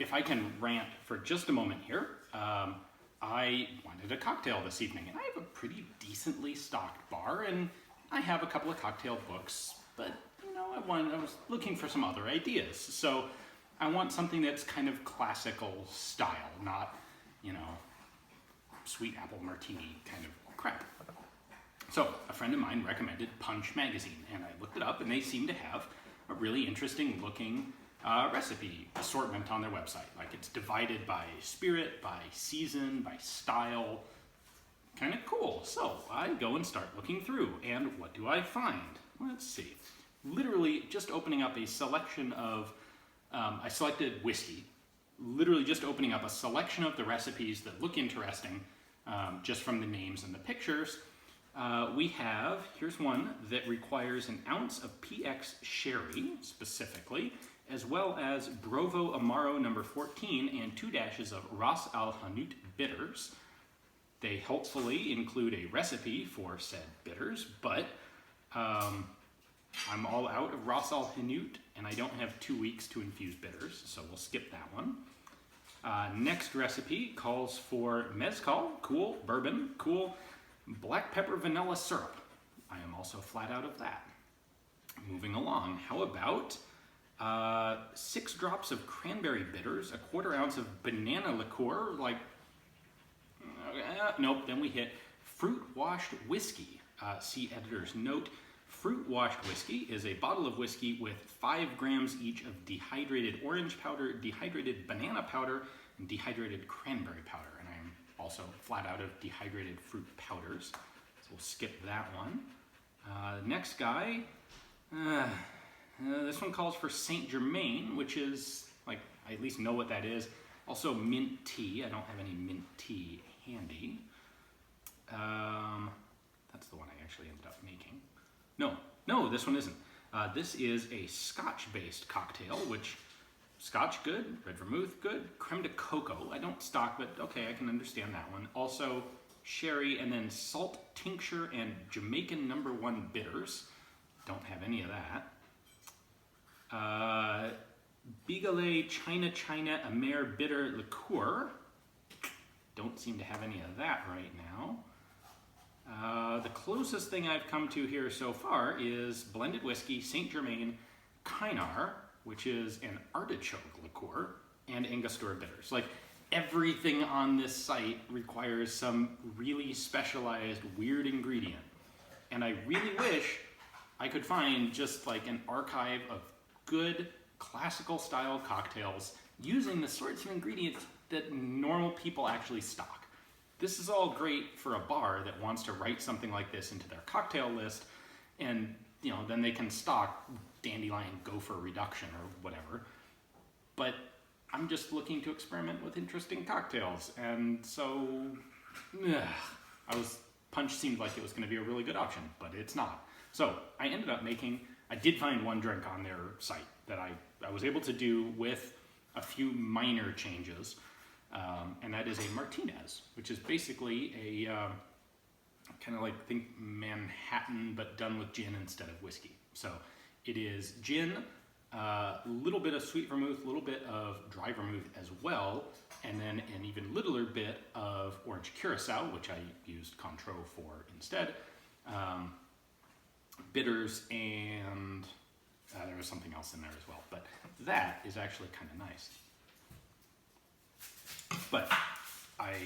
if I can rant for just a moment here, I wanted a cocktail this evening, and I have a pretty decently stocked bar, and I have a couple of cocktail books, but you know, I was looking for some other ideas. So I want something that's kind of classical style, not, you know, sweet apple martini kind of crap. So a friend of mine recommended Punch magazine, and I looked it up, and they seem to have a really interesting looking recipe assortment on their website. Like, it's divided by spirit, by season, by style. Kind of cool. So I go and start looking through, and what do I find? Let's see. Literally just opening up a selection of, I selected whiskey, literally just opening up a selection of the recipes that look interesting, just from the names and the pictures. We have, here's one that requires an ounce of PX sherry, specifically, as well as Brovo Amaro number 14 and 2 dashes of Ras Al Hanout bitters. They hopefully include a recipe for said bitters, but I'm all out of Ras Al Hanout, and I don't have 2 weeks to infuse bitters, so we'll skip that one. Next recipe calls for mezcal, cool, bourbon, cool, black pepper vanilla syrup. I am also flat out of that. Moving along, how about 6 drops of cranberry bitters, a 1/4 ounce of banana liqueur, like, nope, then we hit fruit washed whiskey. See editor's note. Fruit washed whiskey is a bottle of whiskey with 5 grams each of dehydrated orange powder, dehydrated banana powder, and dehydrated cranberry powder. And I'm also flat out of dehydrated fruit powders, so we'll skip that one. Next guy, this one calls for Saint Germain, which is, like, I at least know what that is. Also mint tea. I don't have any mint tea handy. That's the one I actually ended up making. No, this one isn't. This is a Scotch-based cocktail, which, Scotch, good. Red vermouth, good. Creme de coco, I don't stock, but okay, I can understand that one. Also, sherry, and then salt tincture and Jamaican number 1 bitters. Don't have any of that. Bigalay China Amer bitter liqueur. Don't seem to have any of that right now. The closest thing I've come to here so far is blended whiskey, Saint Germain, Kynar, which is an artichoke liqueur, and Angostura bitters. Like, everything on this site requires some really specialized weird ingredient. And I really wish I could find just like an archive of good classical style cocktails using the sorts of ingredients that normal people actually stock. This is all great for a bar that wants to write something like this into their cocktail list, and you know, then they can stock dandelion gopher reduction or whatever. But I'm just looking to experiment with interesting cocktails, and so Punch seemed like it was going to be a really good option, but it's not. So I ended up I did find one drink on their site that I was able to do with a few minor changes, and that is a Martinez, which is basically a kind of like, think Manhattan, but done with gin instead of whiskey. So it is gin, a little bit of sweet vermouth, a little bit of dry vermouth as well, and then an even littler bit of orange curacao, which I used Cointreau for instead, bitters, and there was something else in there as well. But that is actually kind of nice. But I